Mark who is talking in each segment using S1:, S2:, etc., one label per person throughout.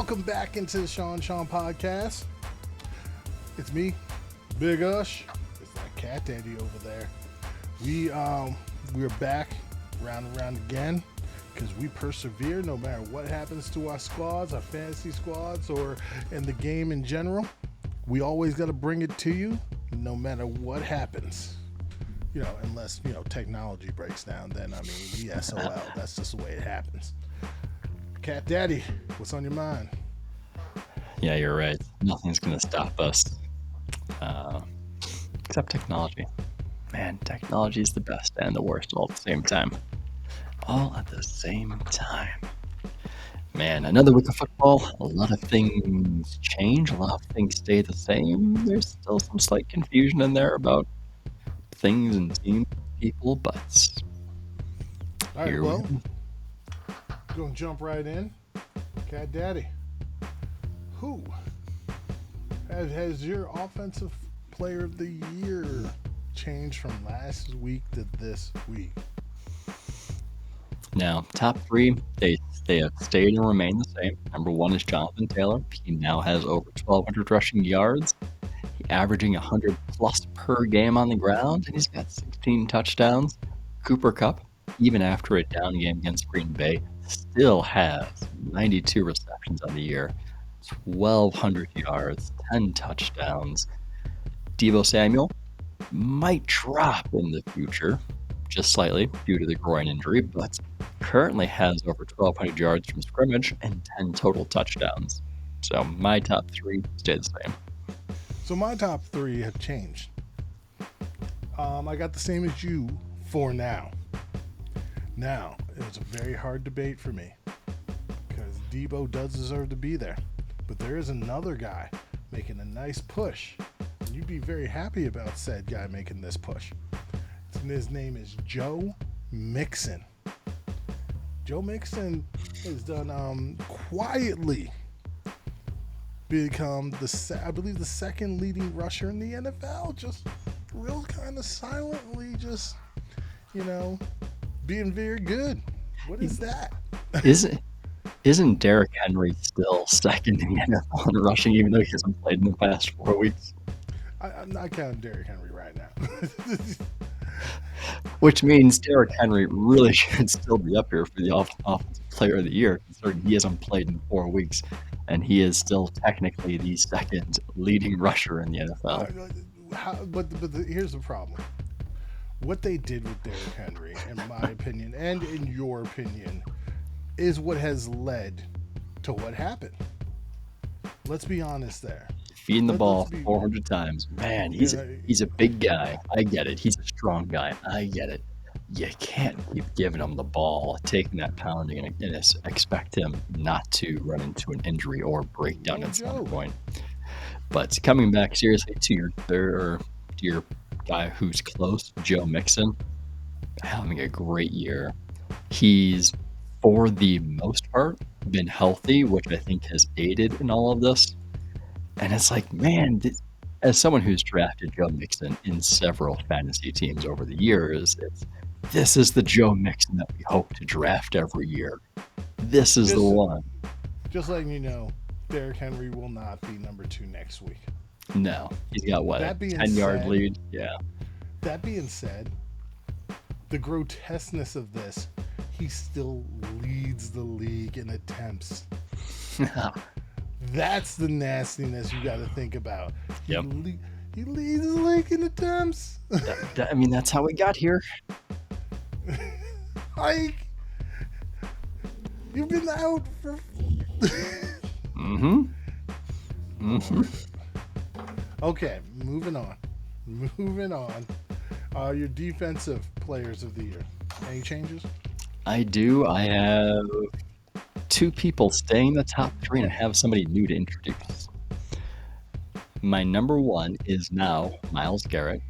S1: Welcome back into the Sean podcast. It's me, Big Ush. It's that cat daddy over there. We're back round and round again because we persevere no matter what happens to our squads, our fantasy squads, or in the game in general. We always got to bring it to you no matter what happens. Unless, technology breaks down, then, we SOL. That's just the way it happens. Cat Daddy, what's on your mind?
S2: Yeah, you're right. Nothing's going to stop us. Except technology. Man, technology is the best and the worst all at the same time. All at the same time. Man, another week of football. A lot of things change. A lot of things stay the same. There's still some slight confusion in there about things and teams, people, but
S1: all right, well, gonna jump right in. Cat Daddy, who has your offensive player of the year changed from last week to this week?
S2: Now, top three, they have stayed and remained the same. Number one is Jonathan Taylor. He now has over 1,200 rushing yards, averaging 100 plus per game on the ground, and he's got 16 touchdowns. Cooper Kupp, even after a down game against Green Bay, still has 92 receptions on the year, 1,200 yards, 10 touchdowns. Deebo Samuel might drop in the future, just slightly due to the groin injury, but currently has over 1,200 yards from scrimmage and 10 total touchdowns. So my top three stay the same.
S1: So my top three have changed. I got the same as you for now. Now, it was a very hard debate for me because Deebo does deserve to be there. But there is another guy making a nice push. And you'd be very happy about said guy making this push. And his name is Joe Mixon. Joe Mixon has done quietly become the second leading rusher in the NFL. Just real kind of silently, just being very good. What is that?
S2: Isn't Derrick Henry still second in the NFL in rushing, even though he hasn't played in the past 4 weeks?
S1: I'm not counting Derrick Henry right now.
S2: Which means Derrick Henry really should still be up here for the Offensive Player of the Year, considering he hasn't played in 4 weeks, and he is still technically the second leading rusher in the NFL.
S1: But here's the problem. What they did with Derrick Henry, in my opinion, and in your opinion, is what has led to what happened. Let's be honest there.
S2: Feeding the ball 400 times. Man, he's a big guy. I get it. He's a strong guy. I get it. You can't keep giving him the ball, taking that pounding, and expect him not to run into an injury or break down at some point. But coming back seriously to your guy who's close, Joe Mixon, having a great year. He's, for the most part, been healthy, which I think has aided in all of this. And it's like, man, as someone who's drafted Joe Mixon in several fantasy teams over the years, this is the Joe Mixon that we hope to draft every year. This is the one.
S1: Just letting you know, Derrick Henry will not be number 2 next week.
S2: No, he's got what, a 10-yard lead? Yeah. That
S1: being said, the grotesqueness of this, he still leads the league in attempts. That's the nastiness you got to think about.
S2: Yep.
S1: He leads the league in attempts.
S2: That's how we got here.
S1: You've been out for... Okay, moving on. Your defensive players of the year. Any changes?
S2: I do. I have 2 people staying in the top 3, and I have somebody new to introduce. My number 1 is now Myles Garrett.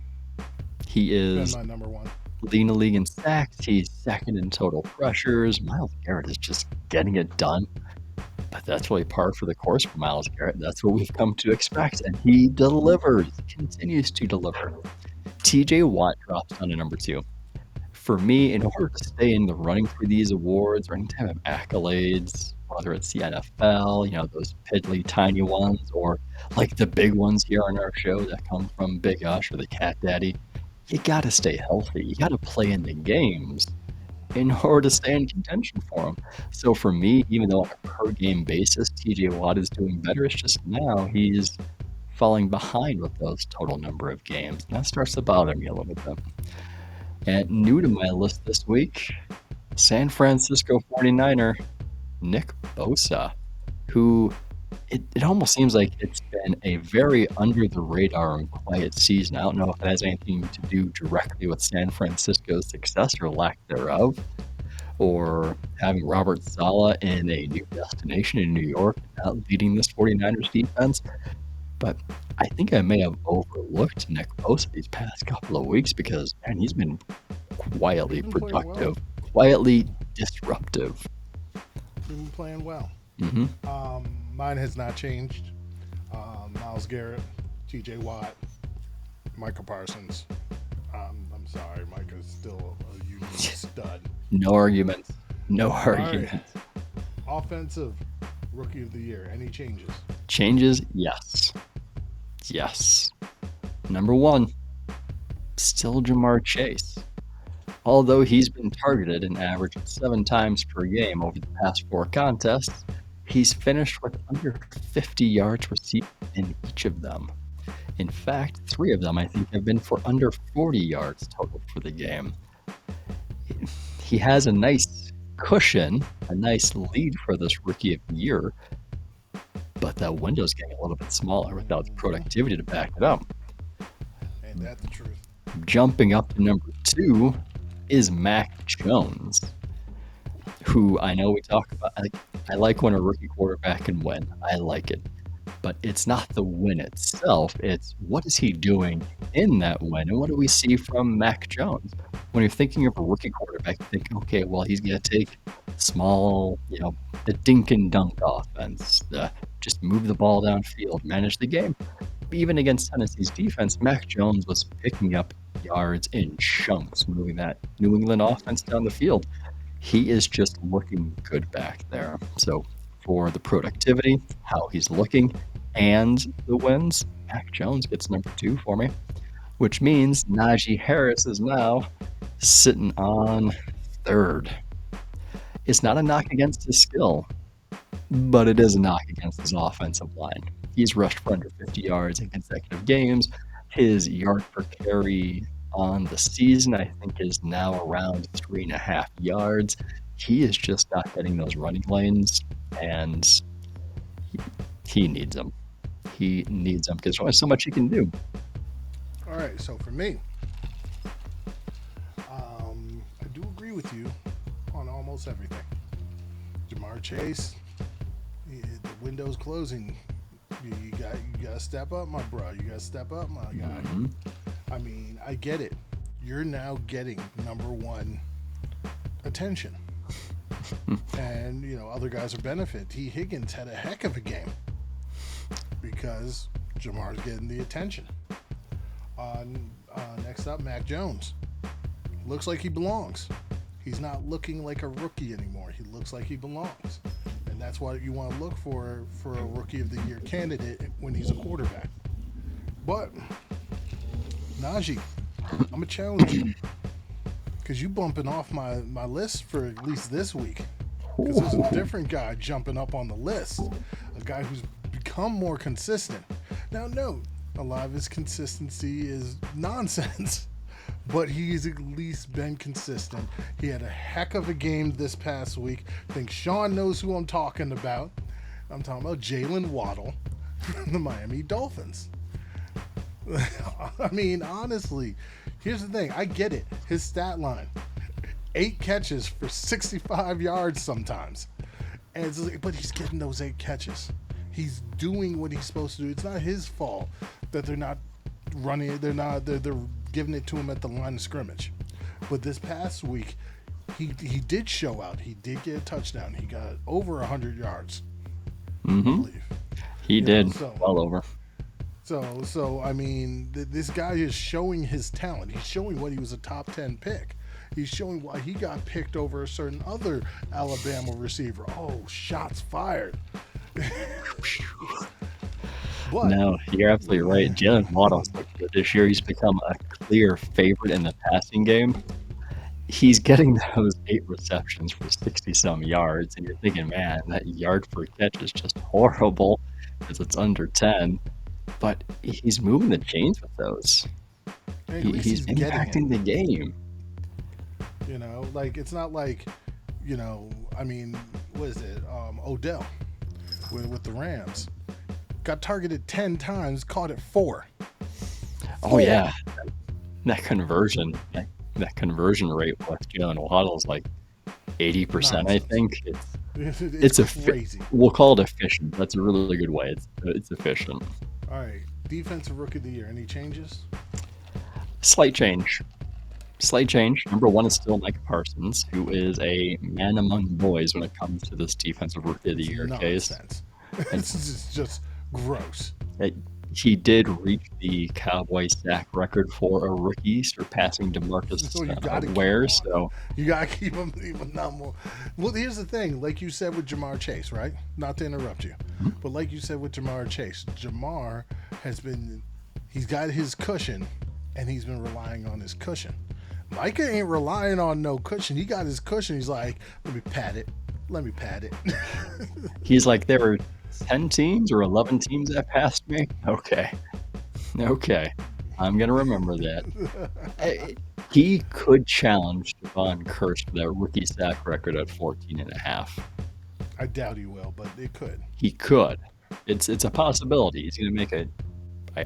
S2: He is
S1: my number 1.
S2: Leading the league in sacks. He's second in total pressures. Myles Garrett is just getting it done. But that's really par for the course for Myles Garrett. That's what we've come to expect, and he delivers, continues to deliver. TJ Watt drops down to number 2. For me, in order to stay in the running for these awards or any type of accolades whether it's the NFL, those piddly tiny ones, or like the big ones here on our show that come from Big Ush or the Cat Daddy. You got to stay healthy. You got to play in the games in order to stay in contention for them. So for me, even though on a per game basis, TJ Watt is doing better, it's just now he's falling behind with those total number of games. And that starts to bother me a little bit. And new to my list this week, San Francisco 49er, Nick Bosa, who it almost seems like it's been a very under the radar and quiet season. I don't know if it has anything to do directly with San Francisco's success or lack thereof, or having Robert Saleh in a new destination in New York, not leading this 49ers defense. But I think I may have overlooked Nick Bosa these past couple of weeks because, man, he's been quietly productive, quietly disruptive.
S1: He's been playing well.
S2: Mm-hmm.
S1: Mine has not changed. Myles Garrett, TJ Watt, Micah Parsons. I'm sorry, Micah's still a unique stud.
S2: No arguments. No arguments.
S1: Right. Offensive Rookie of the Year. Any changes?
S2: Changes? Yes. Yes. Number one, still Jamar Chase. Although he's been targeted an average of 7 times per game over the past 4 contests, he's finished with under 50 yards received in each of them. In fact, 3 of them I think have been for under 40 yards total for the game. He has a nice cushion, a nice lead for this Rookie of the Year, but that window's getting a little bit smaller without the productivity to back it up.
S1: Ain't that the truth?
S2: Jumping up to number 2 is Mack Jones, who I know we talk about. I like when a rookie quarterback can win. I like it. But it's not the win itself. It's what is he doing in that win? And what do we see from Mack Jones? When you're thinking of a rookie quarterback, you think, okay, well, he's going to take small, the dink and dunk offense, just move the ball downfield, manage the game. Even against Tennessee's defense, Mack Jones was picking up yards in chunks, moving that New England offense down the field. He is just looking good back there. So for the productivity, how he's looking, and the wins, Mack Jones gets number 2 for me, which means Najee Harris is now sitting on 3rd. It's not a knock against his skill, but it is a knock against his offensive line. He's rushed for under 50 yards in consecutive games. His yard per carry on the season, I think, is now around 3.5 yards. He is just not getting those running lanes, and he needs them. He needs them because there's only so much he can do.
S1: All right, so for me, I do agree with you on almost everything. Jamar Chase, the window's closing. You got to step up, my bro. You got to step up, my guy.
S2: Mm-hmm.
S1: I mean, I get it. You're now getting number 1 attention. And, other guys are benefit. T. Higgins had a heck of a game because Jamar's getting the attention. Next up, Mack Jones. Looks like he belongs. He's not looking like a rookie anymore. He looks like he belongs. And that's what you want to look for a Rookie of the Year candidate when he's a quarterback. But, Najee, I'm going to challenge you. Because you bumping off my list for at least this week. Because there's a different guy jumping up on the list. A guy who's become more consistent. Now, note, a lot of his consistency is nonsense. But he's at least been consistent. He had a heck of a game this past week. I think Sean knows who I'm talking about. I'm talking about Jalen Waddle, the Miami Dolphins. I mean, honestly, here's the thing. I get it. His stat line, 8 catches for 65 yards sometimes. And but he's getting those 8 catches. He's doing what he's supposed to do. It's not his fault that they're not running. They're giving it to him at the line of scrimmage. But this past week, he did show out. He did get a touchdown. He got over 100 yards.
S2: Mm-hmm.
S1: I believe.
S2: He did. Well over.
S1: So I mean, this guy is showing his talent. He's showing what he was a top 10 pick. He's showing why he got picked over a certain other Alabama receiver. Oh, shots fired. But
S2: No, you're absolutely right. Jalen Waddle's looked good this year. He's become a clear favorite in the passing game. He's getting those 8 receptions for 60-some yards, and you're thinking, man, that yard per catch is just horrible because it's under 10. But he's moving the chains with those.
S1: at least
S2: He's impacting the game.
S1: You know, like it's not like, you know, I mean, what is it? Odell with the Rams got targeted 10 times, caught it 4.
S2: Oh yeah, that conversion rate with Jalen Waddle is like 80%. I think it's
S1: crazy.
S2: We'll call it efficient. That's a really good way. It's efficient.
S1: All right, defensive rookie of the year. Any changes?
S2: Slight change. Number 1 is still Micah Parsons, who is a man among boys when it comes to this defensive rookie of the year case.
S1: It's just gross.
S2: He did reach the Cowboy sack record for a rookie, surpassing DeMarcus Ware. So
S1: you gotta keep him even more. Well, here's the thing: like you said with Jamar Chase, right? Not to interrupt you, but like you said with Jamar Chase, Jamar he's got his cushion, and he's been relying on his cushion. Micah ain't relying on no cushion. He got his cushion. He's like, let me pat it.
S2: He's like, there were 10 teams or 11 teams that passed me. Okay, I'm gonna remember that. He could challenge Devon Kearse for that rookie sack record at 14.5.
S1: I doubt he will, but it could.
S2: He could. It's a possibility. He's gonna make it.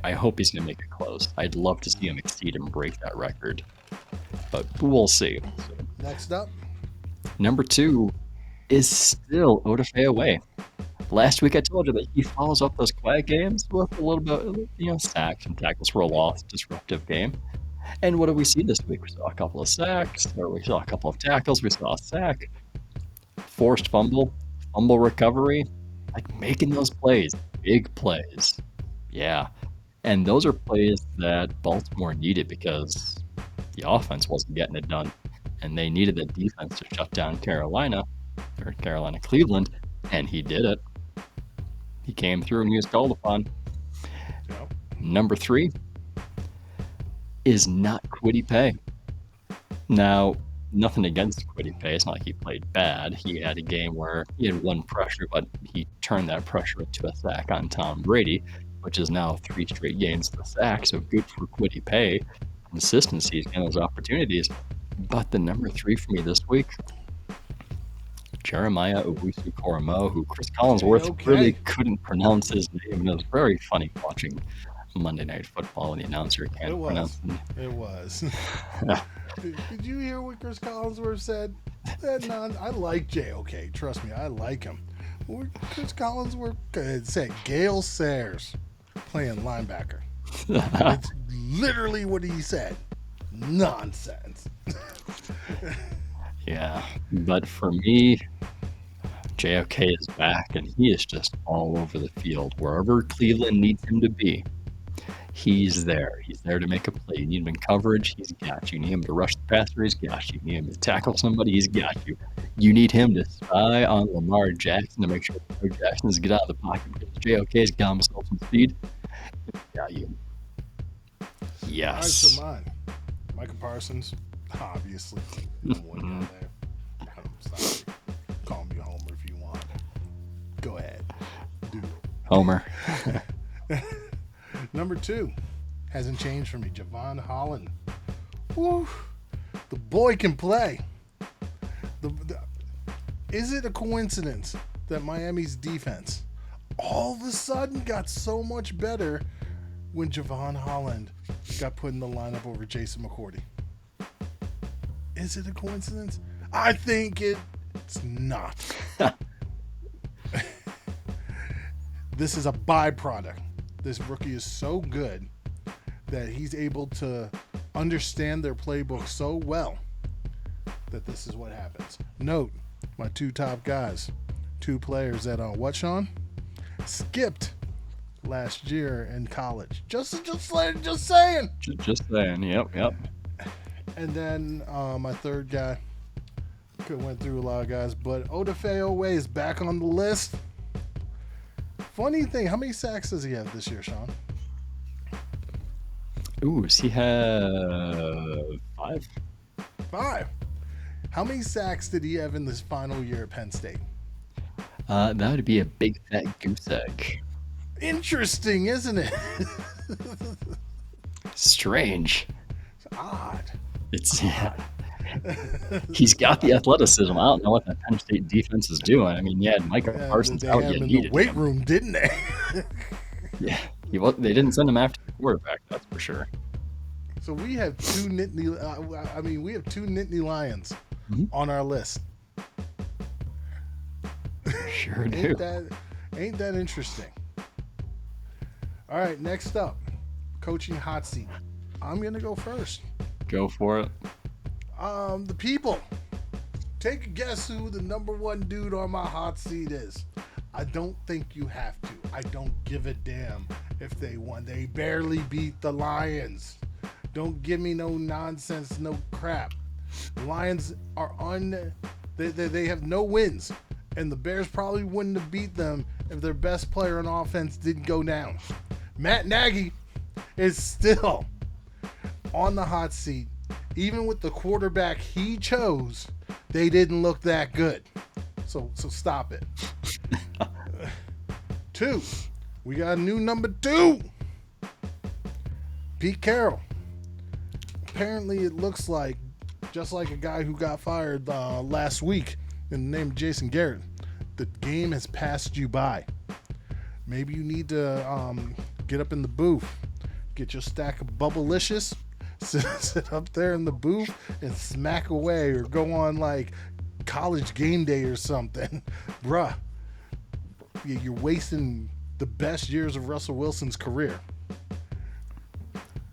S2: I hope he's gonna make it close. I'd love to see him exceed and break that record, but we'll see.
S1: Next up,
S2: number 2 is still Odafe. Last week I told you that he follows up those quiet games with a little bit, sacks and tackles for a loss, disruptive game. And what did we see this week? We saw a couple of sacks, or we saw a couple of tackles, we saw a sack, forced fumble recovery, like making those plays, big plays. Yeah. And those are plays that Baltimore needed because the offense wasn't getting it done. And they needed the defense to shut down Cleveland, and he did it. He came through and he was called upon.
S1: Yep.
S2: Number 3 is not Kwity Paye. Now, nothing against Kwity Paye. It's not like he played bad. He had a game where he had 1 pressure, but he turned that pressure into a sack on Tom Brady, which is now 3 straight games to sack. So good for Kwity Paye. Consistency and those opportunities. But the number 3 for me this week, Jeremiah Owusu-Koramoah, who Chris Collinsworth really couldn't pronounce his name. And it was very funny watching Monday Night Football when the announcer can't pronounce it.
S1: It was. Did you hear what Chris Collinsworth said? I like JOK. Trust me, I like him. Chris Collinsworth said Gale Sayers playing linebacker. It's literally what he said. Nonsense.
S2: Yeah, but for me, JOK is back, and he is just all over the field. Wherever Cleveland needs him to be, he's there. He's there to make a play. You need him in coverage, he's got you. You need him to rush the passer, he's got you. You need him to tackle somebody, he's got you. You need him to spy on Lamar Jackson to make sure Lamar Jackson doesn't get out of the pocket because JOK's got himself some speed. He's got you. Yes.
S1: All right, so mine. Micah Parsons, obviously. One down there. I'm sorry. Call me Homer if you want. Go ahead. Do it.
S2: Homer.
S1: Number 2 hasn't changed for me. Javon Holland. Woo. The boy can play. Is it a coincidence that Miami's defense all of a sudden got so much better when Javon Holland got put in the lineup over Jason McCourty? Is it a coincidence? I think it's not. This is a byproduct. This rookie is so good that he's able to understand their playbook so well that this is what happens. Note, my 2 top guys, 2 players that Sean skipped last year in college. Just saying.
S2: Just saying. Yep.
S1: And then my third guy, could went through a lot of guys, but Odafe Owe is back on the list. Funny thing, how many sacks does he have this year, Sean?
S2: Ooh, does he have 5?
S1: 5. How many sacks did he have in this final year at Penn State?
S2: That would be a big fat goose egg.
S1: Interesting, isn't it?
S2: Strange.
S1: It's odd.
S2: It's he's got the athleticism. I don't know what that Penn State defense is doing. I mean, yeah, Micah Parsons out.
S1: They had him in the weight room, didn't they?
S2: Yeah, they didn't send him after the quarterback. That's for sure.
S1: So we have two Nittany. We have two Nittany Lions on our list.
S2: Sure do.
S1: Ain't that interesting? All right, next up, coaching hot seat. I'm gonna go first.
S2: Go for it.
S1: The people. Take a guess who the number one dude on my hot seat is. I don't think you have to. I don't give a damn if they won. They barely beat the Lions. Don't give me no nonsense, no crap. The Lions are they have no wins. And the Bears probably wouldn't have beat them if their best player on offense didn't go down. Matt Nagy is still on the hot seat. Even with the quarterback he chose, they didn't look that good. So stop it. 2. We got a new number 2. Pete Carroll. Apparently it looks like, just like a guy who got fired last week in the name of Jason Garrett, the game has passed you by. Maybe you need to get up in the booth, get your stack of Bubblicious, sit up there in the booth and smack away, or go on like College Game Day or something. Bruh, you're wasting the best years of Russell Wilson's career.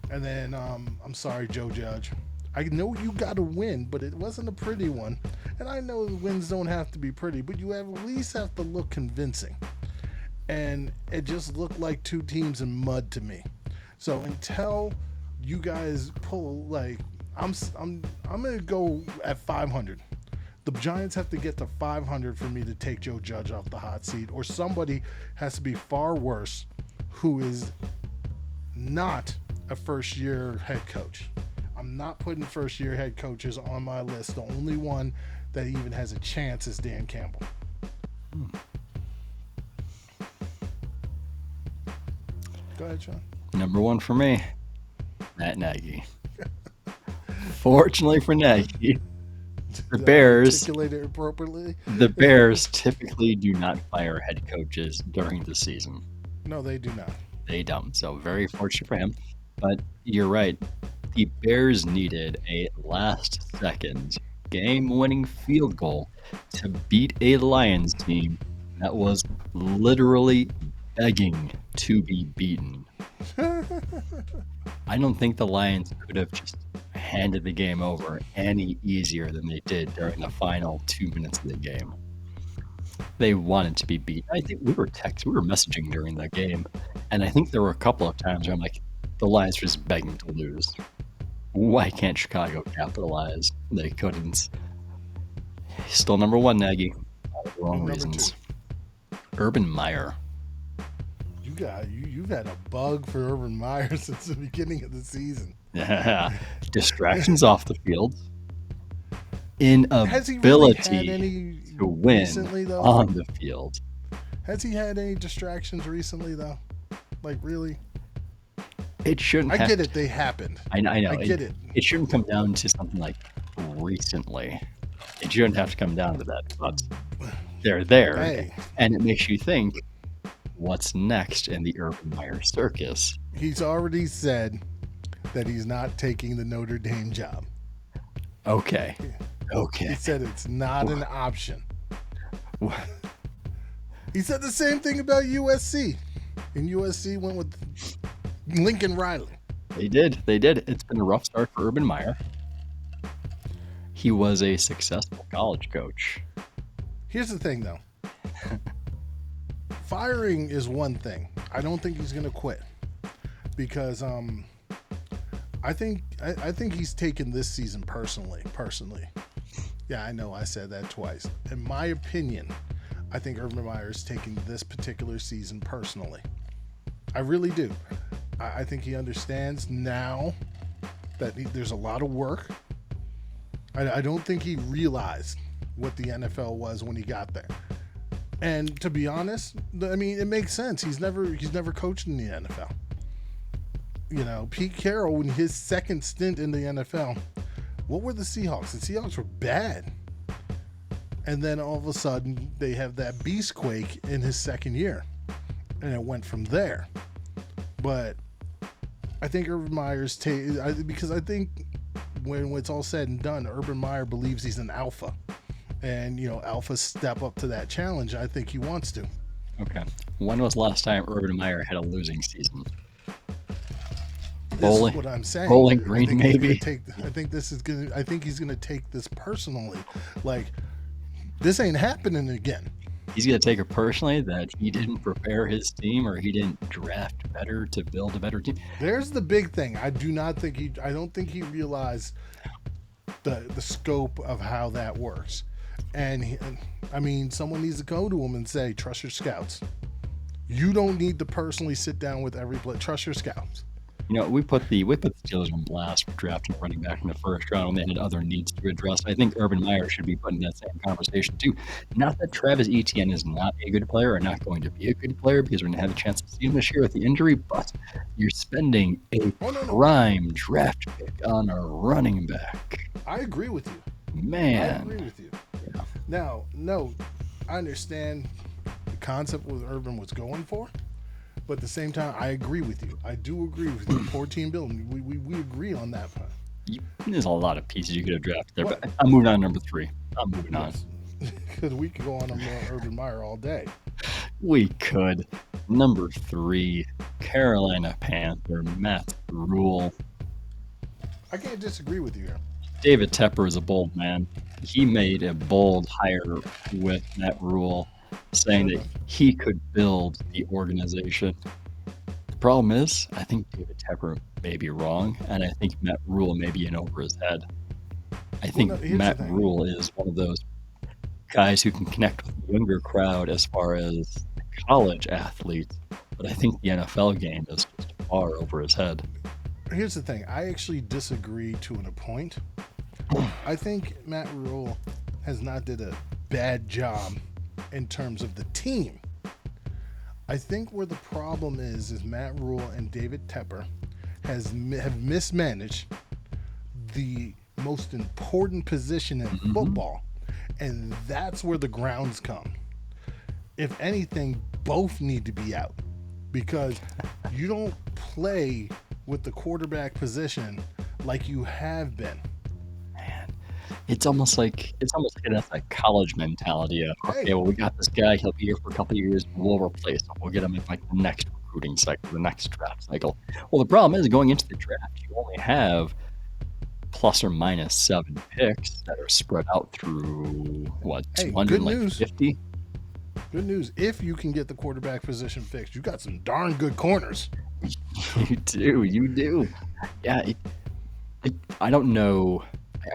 S1: And then, I'm sorry, Joe Judge. I know you got a win, but it wasn't a pretty one. And I know the wins don't have to be pretty, but you at least have to look convincing. And it just looked like two teams in mud to me. So until you guys pull, like, I'm gonna go at 500. The Giants have to get to 500 for me to take Joe Judge off the hot seat, or somebody has to be far worse who is not a first-year head coach. I'm not putting first-year head coaches on my list. The only one that even has a chance is Dan Campbell. Go ahead, Sean.
S2: Number 1 for me, Matt Nagy. Fortunately for Nagy, the Bears
S1: articulate it appropriately.
S2: The Bears typically do not fire head coaches during the season.
S1: No, they do not.
S2: They don't. So very fortunate for him. But you're right. The Bears needed a last-second game-winning field goal to beat a Lions team that was literally begging to be beaten. I don't think the Lions could have just handed the game over any easier than they did during the final 2 minutes of the game. They wanted to be beat. I think we were messaging during the game, and I think there were a couple of times where I'm like, the Lions were just begging to lose. Why can't Chicago capitalize? They couldn't. Still number 1, Nagy. For the wrong reasons.
S1: 2.
S2: Urban Meyer.
S1: You've had a bug for Urban Meyer since the beginning of the season.
S2: Yeah. Distractions off the field. Inability to win recently, on the field.
S1: Has he had any distractions recently, though? Like, really?
S2: It shouldn't.
S1: I get it. They happened.
S2: I know.
S1: I get it.
S2: It shouldn't come down to something like recently. It shouldn't have to come down to that. But they're there,
S1: hey.
S2: And it makes you think, what's next in the Urban Meyer circus?
S1: He's already said that he's not taking the Notre Dame job.
S2: Okay.
S1: He said it's not an option.
S2: What?
S1: He said the same thing about USC. And USC went with Lincoln Riley.
S2: They did. It's been a rough start for Urban Meyer. He was a successful college coach.
S1: Here's the thing, though. Firing is one thing. I don't think he's going to quit. Because I think he's taken this season personally. Yeah, I know I said that twice. In my opinion, I think Urban Meyer is taking this particular season personally. I really do. I think he understands now that there's a lot of work. I don't think he realized what the NFL was when he got there. And to be honest, I mean, it makes sense. He's never coached in the NFL. You know, Pete Carroll, in his second stint in the NFL, what were the Seahawks? The Seahawks were bad. And then all of a sudden, they have that beast quake in his second year. And it went from there. But I think Urban Meyer's because I think when it's all said and done, Urban Meyer believes he's an alpha. And, you know, alphas step up to that challenge. I think he wants to.
S2: Okay. When was the last time Urban Meyer had a losing season?
S1: This is what I'm saying.
S2: Bowling Green, maybe.
S1: I think he's gonna take this personally. Like, this ain't happening again.
S2: He's gonna take it personally that he didn't prepare his team or he didn't draft better to build a better team.
S1: There's the big thing. I don't think he realized the scope of how that works. And I mean, someone needs to go to him and say, trust your scouts. You don't need to personally sit down with every player. Trust your scouts.
S2: You know, we put the Steelers on blast for drafting running back in the first round when they had other needs to address. I think Urban Meyer should be put in that same conversation too. Not that Travis Etienne is not a good player or not going to be a good player, because we're going to have a chance to see him this year with the injury, but you're spending a prime draft pick on a running back.
S1: I agree with you.
S2: Man.
S1: I agree with you. Yeah. Now, no, I understand the concept what Urban was going for. But at the same time, I agree with you. I do agree with you. Poor team building. We agree on that part.
S2: There's a lot of pieces you could have drafted there. But I'm moving on to number 3. I'm moving on.
S1: Because we could go on Urban Meyer all day.
S2: We could. Number 3, Carolina Panther, Matt Rule.
S1: I can't disagree with you here.
S2: David Tepper is a bold man. He made a bold hire with Matt Rule, saying that he could build the organization. The problem is, I think David Tepper may be wrong, and I think Matt Rule may be in over his head. I think Matt Rule is one of those guys who can connect with the younger crowd as far as college athletes, but I think the NFL game is just far over his head.
S1: Here's the thing. I actually disagree to a point. I think Matt Rule has not did a bad job in terms of the team. I think where the problem is Matt Rule and David Tepper have mismanaged the most important position in football, and that's where the grounds come. If anything, both need to be out, because you don't play with the quarterback position like you have been.
S2: It's almost like that's a college mentality of, okay, well, we got this guy, he'll be here for a couple of years, we'll replace him. We'll get him in like the next recruiting cycle, the next draft cycle. Well, the problem is going into the draft, you only have plus or minus 7 picks that are spread out through, 250?
S1: Good news. If you can get the quarterback position fixed, you got some darn good corners.
S2: You do. Yeah, I don't know.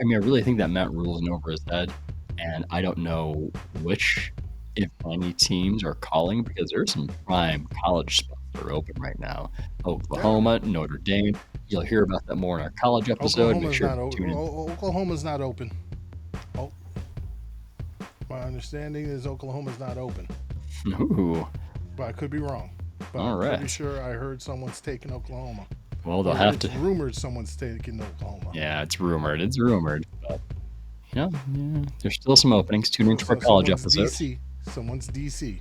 S2: I mean, I really think that Matt Rule is in over his head, and I don't know which, if any, teams are calling, because there's some prime college spots that are open right now. Oklahoma, Notre Dame. You'll hear about that more in our college episode.
S1: Oklahoma's not open. Oh, my understanding is Oklahoma's not open.
S2: Ooh.
S1: But I could be wrong. But
S2: all right.
S1: I'm pretty sure I heard someone's taking Oklahoma.
S2: Well, they'll have to.
S1: It's rumored someone's taking Oklahoma.
S2: Yeah, it's rumored. But, there's still some openings. Tune into our college episode.
S1: Someone's DC.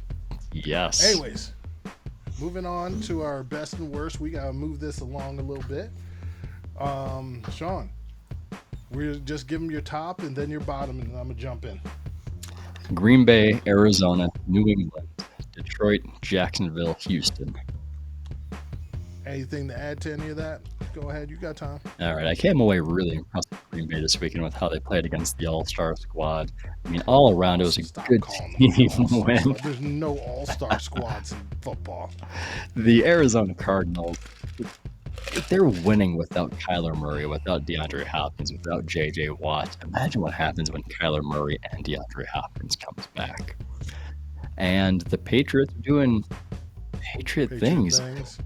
S2: Yes.
S1: Anyways, moving on to our best and worst. We got to move this along a little bit. Sean, we're just give them your top and then your bottom, and I'm going to jump in.
S2: Green Bay, Arizona, New England, Detroit, Jacksonville, Houston.
S1: Anything to add to any of that? Go ahead. You got time.
S2: All right. I came away really impressed with Green Bay this weekend with how they played against the All-Star squad. I mean, all around, it was a good team win.
S1: There's no All-Star squads in football.
S2: The Arizona Cardinals, they're winning without Kyler Murray, without DeAndre Hopkins, without J.J. Watt. Imagine what happens when Kyler Murray and DeAndre Hopkins comes back. And the Patriots are doing Patriot things.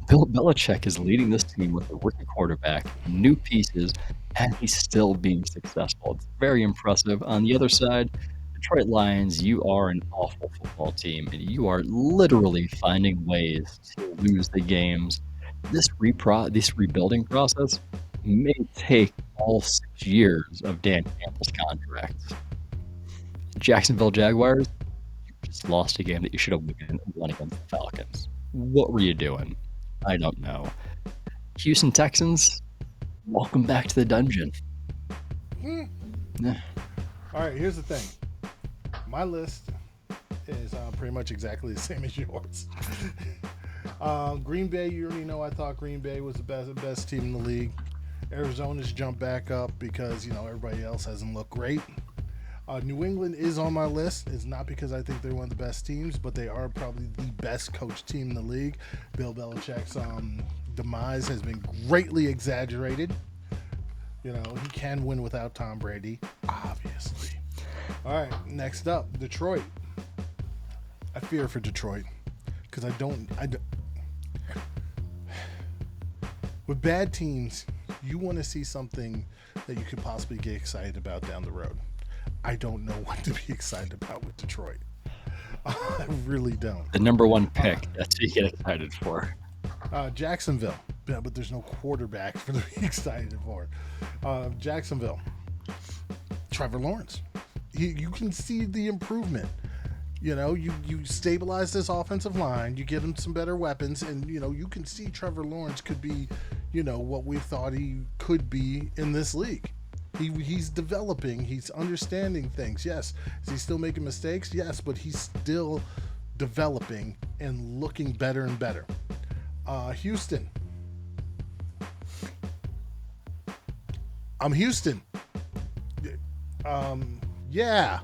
S2: Bill Belichick is leading this team with a rookie quarterback, new pieces, and he's still being successful. It's very impressive. On the other side, Detroit Lions, you are an awful football team, and you are literally finding ways to lose the games. This rebuilding process may take all 6 years of Dan Campbell's contract. Jacksonville Jaguars, you just lost a game that you should have won against the Falcons. What were you doing? I don't know. Houston Texans, welcome back to the dungeon.
S1: Yeah. All right, here's the thing. My list is pretty much exactly the same as yours. Green Bay, you already know I thought Green Bay was the best team in the league. Arizona's jumped back up because, everybody else hasn't looked great. New England is on my list. It's not because I think they're one of the best teams, but they are probably the best coached team in the league. Bill Belichick's demise has been greatly exaggerated. He can win without Tom Brady, obviously. All right, next up, Detroit. I fear for Detroit because I don't. With bad teams, you want to see something that you could possibly get excited about down the road. I don't know what to be excited about with Detroit. I really don't.
S2: The number one pick, that's what you get excited for.
S1: Jacksonville, yeah, but there's no quarterback for to be excited for. Jacksonville, Trevor Lawrence. You can see the improvement. You stabilize this offensive line, you get him some better weapons, and you can see Trevor Lawrence could be, what we thought he could be in this league. He's developing, he's understanding things. Yes. Is he still making mistakes? Yes, but he's still developing and looking better and better. Houston. I'm Houston. Yeah.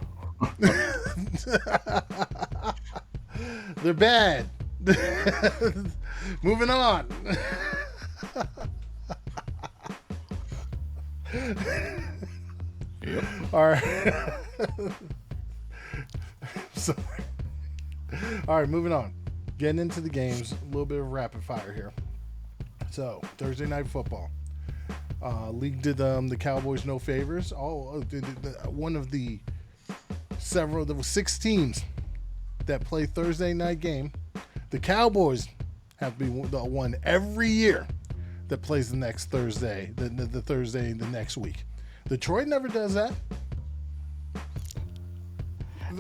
S1: They're bad. Moving on.
S2: Yep.
S1: All right. Sorry. All right, moving on. Getting into the games. A little bit of rapid fire here. So, Thursday Night Football. League did the Cowboys no favors. One of the several, there were 6 teams that play Thursday night game. The Cowboys have to be the one every year that plays the next Thursday, the Thursday the next week. Detroit never does that.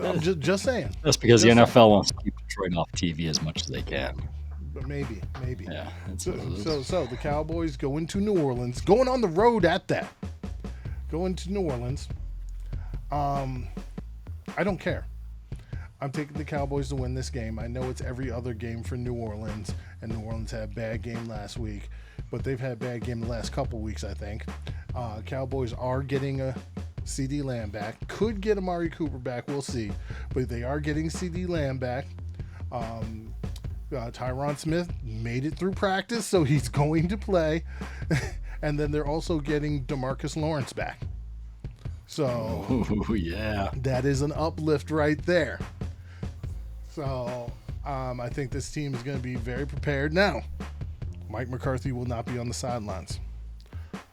S1: I'm just saying.
S2: That's because the NFL wants to keep Detroit off TV as much as they can.
S1: But maybe.
S2: Yeah.
S1: So the Cowboys go into New Orleans, going on the road at that. Going to New Orleans. I don't care. I'm taking the Cowboys to win this game. I know it's every other game for New Orleans, and New Orleans had a bad game last week, but they've had a bad game the last couple weeks, I think. Cowboys are getting a CD Lamb back. Could get Amari Cooper back, we'll see. But they are getting CD Lamb back. Tyron Smith made it through practice, so he's going to play. And then they're also getting DeMarcus Lawrence back. So,
S2: yeah,
S1: that is an uplift right there. So, I think this team is going to be very prepared. Now, Mike McCarthy will not be on the sidelines.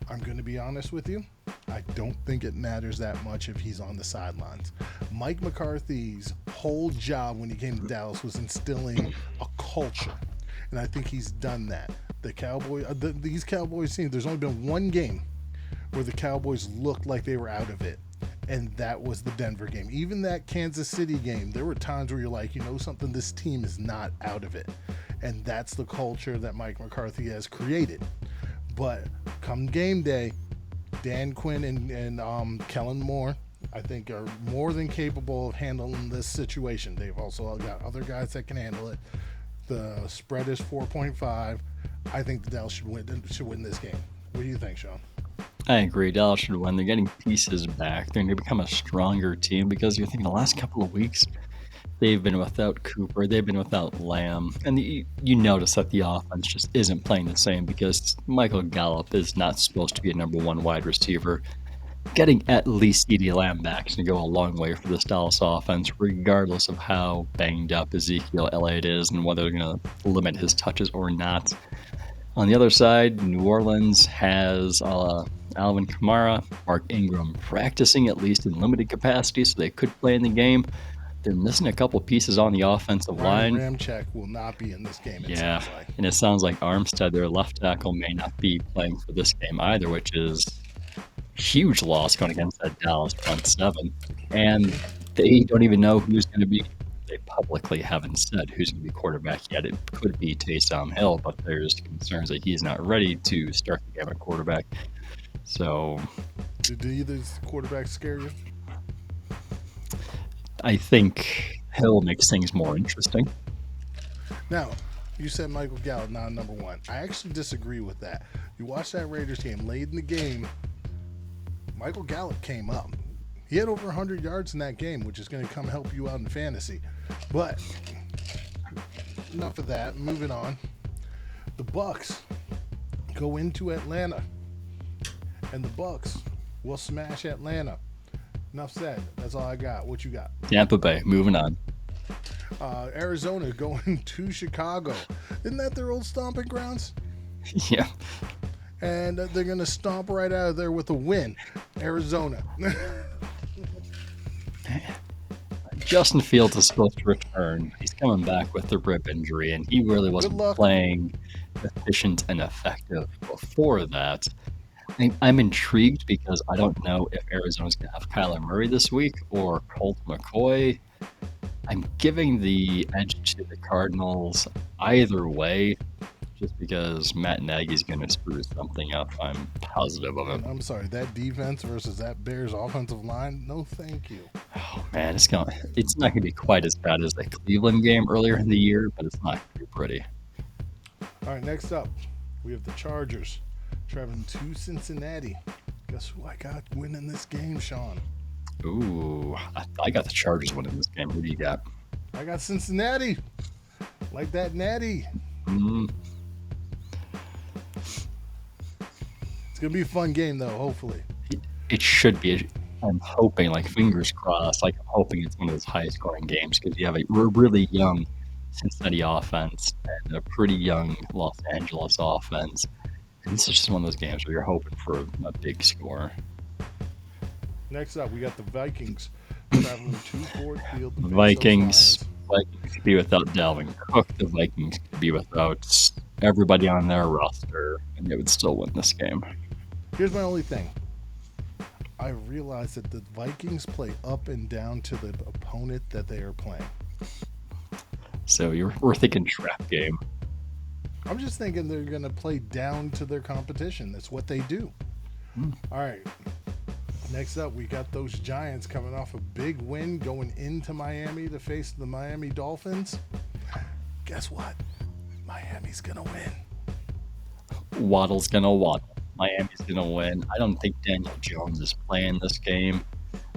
S1: I'm going to be honest with you. I don't think it matters that much if he's on the sidelines. Mike McCarthy's whole job when he came to Dallas was instilling a culture, and I think he's done that. These Cowboys teams, there's only been one game where the Cowboys looked like they were out of it, and that was the Denver game. Even that Kansas City game, there were times where you're like, something, this team is not out of it. And that's the culture that Mike McCarthy has created. But come game day, Dan Quinn and Kellen Moore, I think, are more than capable of handling this situation. They've also got other guys that can handle it. The spread is 4.5. I think the Dallas should win this game. What do you think, Sean?
S2: I agree. Dallas should win. They're getting pieces back. They're going to become a stronger team because you're thinking the last couple of weeks, They've been without Cooper. They've been without Lamb. And you notice that the offense just isn't playing the same because Michael Gallup is not supposed to be a number one wide receiver. Getting at least CeeDee Lamb back is going to go a long way for this Dallas offense, regardless of how banged up Ezekiel Elliott is and whether they're going to limit his touches or not. On the other side, New Orleans has Alvin Kamara, Mark Ingram practicing at least in limited capacity so they could play in the game. They're missing a couple pieces on the offensive line.
S1: Ramczyk will not be in this game,
S2: sounds like. And it sounds like Armstead, their left tackle, may not be playing for this game either, which is a huge loss going against that Dallas front seven. And they don't even know who's going to be. They publicly haven't said who's going to be quarterback yet. It could be Taysom Hill, but there's concerns that he's not ready to start the game at quarterback. So,
S1: did either quarterback scare you?
S2: I think Hill makes things more interesting.
S1: Now, you said Michael Gallup not number one. I actually disagree with that. You watch that Raiders game late in the game. Michael Gallup came up. He had over 100 yards in that game, which is going to come help you out in fantasy. But enough of that. Moving on. The Bucs go into Atlanta, and the Bucs will smash Atlanta. Enough said. That's all I got. What you got?
S2: Tampa Bay. Moving on.
S1: Arizona going to Chicago. Isn't that their old stomping grounds?
S2: Yeah.
S1: And they're going to stomp right out of there with a win. Arizona.
S2: Justin Fields is supposed to return. He's coming back with a rib injury, and he really wasn't playing efficient and effective before that. I'm intrigued because I don't know if Arizona's going to have Kyler Murray this week or Colt McCoy. I'm giving the edge to the Cardinals either way, just because Matt Nagy's going to screw something up. I'm positive of it.
S1: I'm sorry, that defense versus that Bears offensive line? No, thank you.
S2: Oh, man, it's not going to be quite as bad as the Cleveland game earlier in the year, but it's not going to be pretty.
S1: All right, next up, we have the Chargers traveling to Cincinnati. Guess who I got winning this game, Sean?
S2: Ooh, I got the Chargers winning this game. Who do you got?
S1: I got Cincinnati. Like that natty. It's going to be a fun game, though, hopefully.
S2: It should be. I'm hoping, fingers crossed, I'm hoping it's one of those high-scoring games because you have a really young Cincinnati offense and a pretty young Los Angeles offense. And this is just one of those games where you're hoping for a big score.
S1: Next up, we got the Vikings traveling to Ford Field.
S2: Vikings could be without Dalvin Cook. The Vikings could be without everybody on their roster, and they would still win this game.
S1: Here's my only thing. I realize that the Vikings play up and down to the opponent that they are playing.
S2: So we're thinking trap game.
S1: I'm just thinking they're going to play down to their competition. That's what they do. All right. Next up, we got those Giants coming off a big win going into Miami to face the Miami Dolphins. Guess what? Miami's going to win.
S2: Waddle's going to waddle. Miami's going to win. I don't think Daniel Jones is playing this game.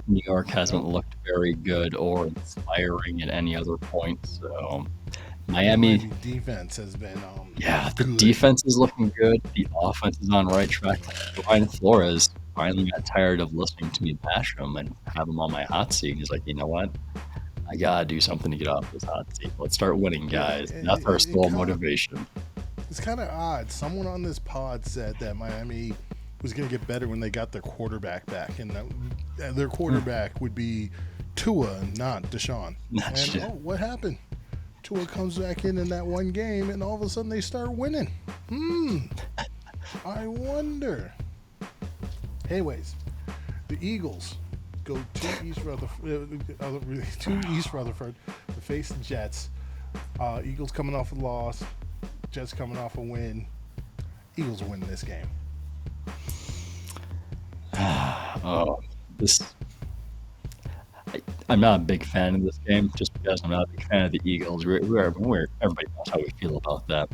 S2: New York hasn't looked very good or inspiring at any other point. So Miami
S1: defense has been
S2: the defense is looking good. The offense is on right track. Brian Flores finally got tired of listening to me bash him and have him on my hot seat. He's like, you know what? I gotta do something to get off this hot seat. Let's start winning, guys. That's our sole motivation.
S1: It's kind of odd. Someone on this pod said that Miami was going to get better when they got their quarterback back, and their quarterback would be Tua, not Deshaun. What happened? Tua comes back in that one game, and all of a sudden they start winning. I wonder. Anyways, the Eagles go to East Rutherford to face the Jets. Eagles coming off a loss. Jets coming off a win. Eagles win this game.
S2: I'm not a big fan of this game just because I'm not a big fan of the Eagles. Everybody knows how we feel about that.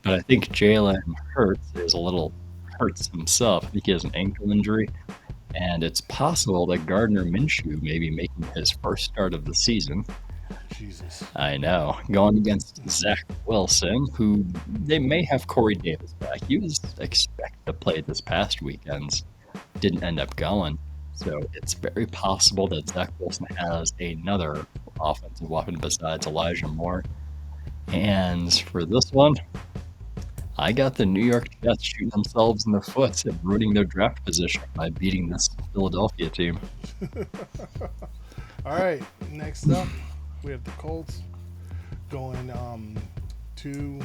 S2: But I think Jalen Hurts is a little hurts himself. I think he has an ankle injury. And it's possible that Gardner Minshew may be making his first start of the season.
S1: Jesus.
S2: I know. Going against Zach Wilson, who they may have Corey Davis back. He was expected to play this past weekend. Didn't end up going. So it's very possible that Zach Wilson has another offensive weapon besides Elijah Moore. And for this one, I got the New York Jets shooting themselves in the foot and ruining their draft position by beating this Philadelphia team.
S1: All right, next up, we have the Colts going to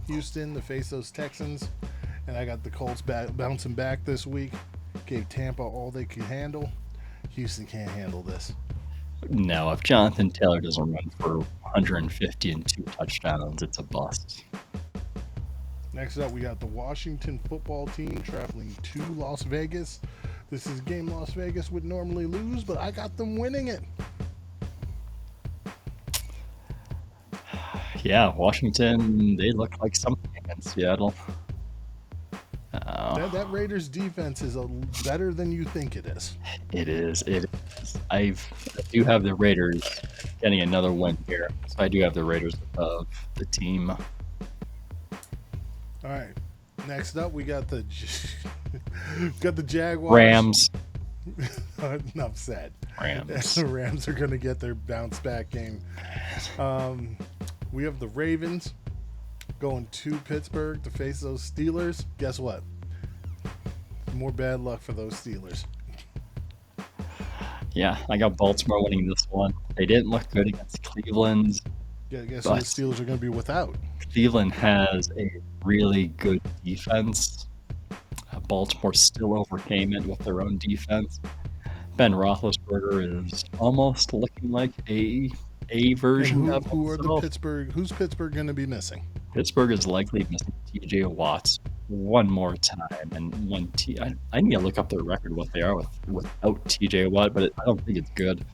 S1: Houston to face those Texans. And I got the Colts bouncing back this week. Gave Tampa all they could handle. Houston can't handle this.
S2: No, if Jonathan Taylor doesn't run for 150 and 2 touchdowns, it's a bust.
S1: Next up, we got the Washington football team traveling to Las Vegas. This is a game Las Vegas would normally lose, but I got them winning it.
S2: Yeah, Washington, they look like something against Seattle.
S1: That Raiders defense is better than you think it is.
S2: It is. I do have the Raiders getting another win here. So I do have the Raiders above the team.
S1: All right. Next up, we got the Jaguars.
S2: Rams.
S1: Enough said.
S2: Rams.
S1: The Rams are going to get their bounce back game. We have the Ravens going to Pittsburgh to face those Steelers. Guess what? More bad luck for those Steelers.
S2: Yeah, I got Baltimore winning this one. They didn't look good against Cleveland.
S1: Yeah, guess who the Steelers are going to be without?
S2: Cleveland has a really good defense. Baltimore still overcame it with their own defense. Ben Roethlisberger is almost looking like a version of
S1: who are the
S2: himself.
S1: Pittsburgh? Who's Pittsburgh going to be missing?
S2: Pittsburgh is likely missing T.J. Watts one more time, and I need to look up their record what they are without T.J. Watt, but I don't think it's good.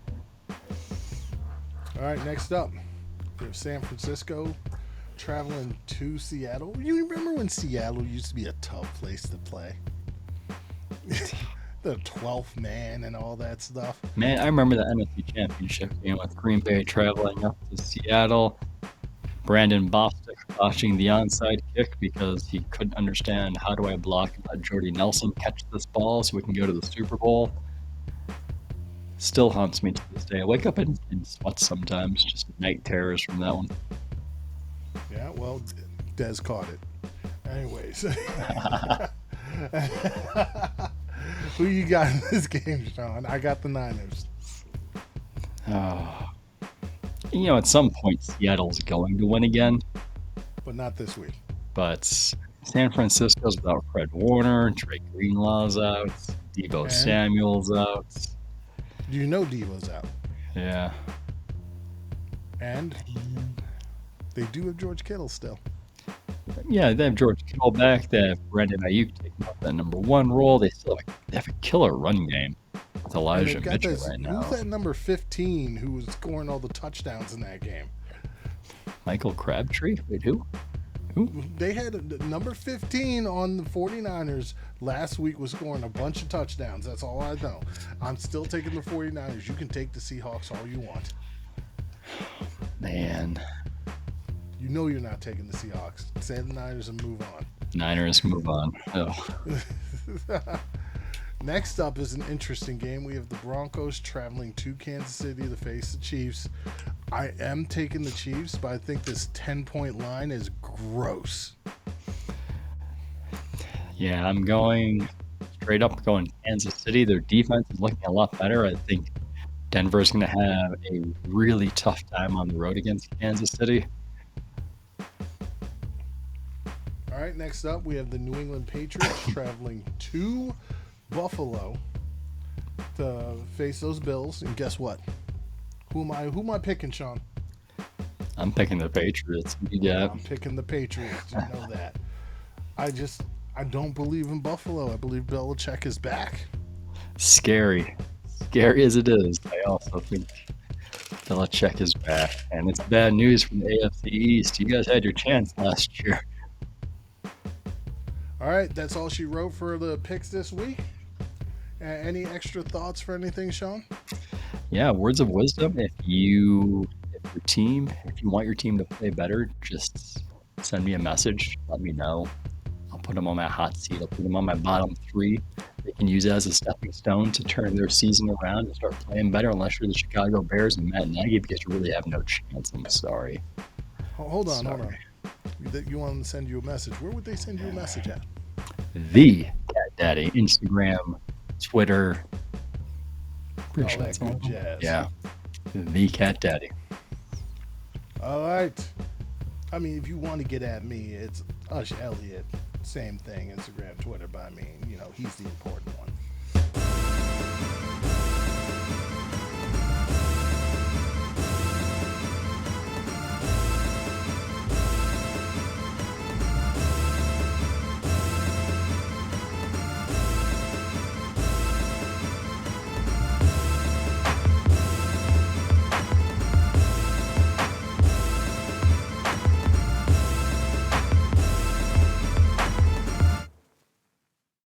S1: All right, next up, we have San Francisco traveling to Seattle. You remember when Seattle used to be a tough place to play? The 12th man and all that stuff.
S2: Man, I remember the NFC Championship game with Green Bay traveling up to Seattle. Brandon Bostic botching the onside kick because he couldn't understand how do I block and let Jordy Nelson catch this ball so we can go to the Super Bowl. Still haunts me to this day. I wake up in sweats sometimes, just night terrors from that one.
S1: Yeah, well, Dez caught it. Anyways. Who you got in this game, Sean? I got the Niners.
S2: At some point, Seattle's going to win again.
S1: But not this week.
S2: But San Francisco's without Fred Warner, Drake Greenlaw's out, Deebo Samuel's out.
S1: Do you know Deebo's out?
S2: Yeah.
S1: And they do have George Kittle still.
S2: Yeah, they have George Kittle back. They have Brandon Ayuk taking up that number 1 role. They have a killer run game with Elijah Mitchell right now.
S1: Who's that number 15 who was scoring all the touchdowns in that game?
S2: Michael Crabtree? Wait, who?
S1: They had number 15 on the 49ers last week was scoring a bunch of touchdowns. That's all I know. I'm still taking the 49ers. You can take the Seahawks all you want.
S2: Man.
S1: You know you're not taking the Seahawks. Say the Niners and move on.
S2: Niners, move on. Oh.
S1: Next up is an interesting game. We have the Broncos traveling to Kansas City to face the Chiefs. I am taking the Chiefs, but I think this 10-point line is gross.
S2: Yeah, I'm going straight up going Kansas City. Their defense is looking a lot better. I think Denver's going to have a really tough time on the road against Kansas City.
S1: All right, next up, we have the New England Patriots traveling to Buffalo to face those Bills. And guess what? Who am I picking, Sean?
S2: I'm picking the Patriots.
S1: I'm picking the Patriots. You know that. I don't believe in Buffalo. I believe Belichick is back.
S2: Scary as it is, I also think Belichick is back. And it's bad news from the AFC East. You guys had your chance last year.
S1: All right, that's all she wrote for the picks this week. Any extra thoughts for anything, Sean?
S2: Yeah, words of wisdom. If you your team, if you want your team to play better, just send me a message. Let me know. I'll put them on my hot seat. I'll put them on my bottom 3. They can use it as a stepping stone to turn their season around and start playing better, unless you're the Chicago Bears and Matt Nagy, because you really have no chance. I'm sorry.
S1: Hold on. You want them to send you a message. Where would they send you a message at?
S2: The Cat Daddy. Instagram, Twitter. Pretty sure that's all.
S1: Jazz.
S2: Yeah. The Cat Daddy.
S1: All right. I mean, if you want to get at me, it's Ush Elliott. Same thing. Instagram, Twitter by me. You know, he's the important one.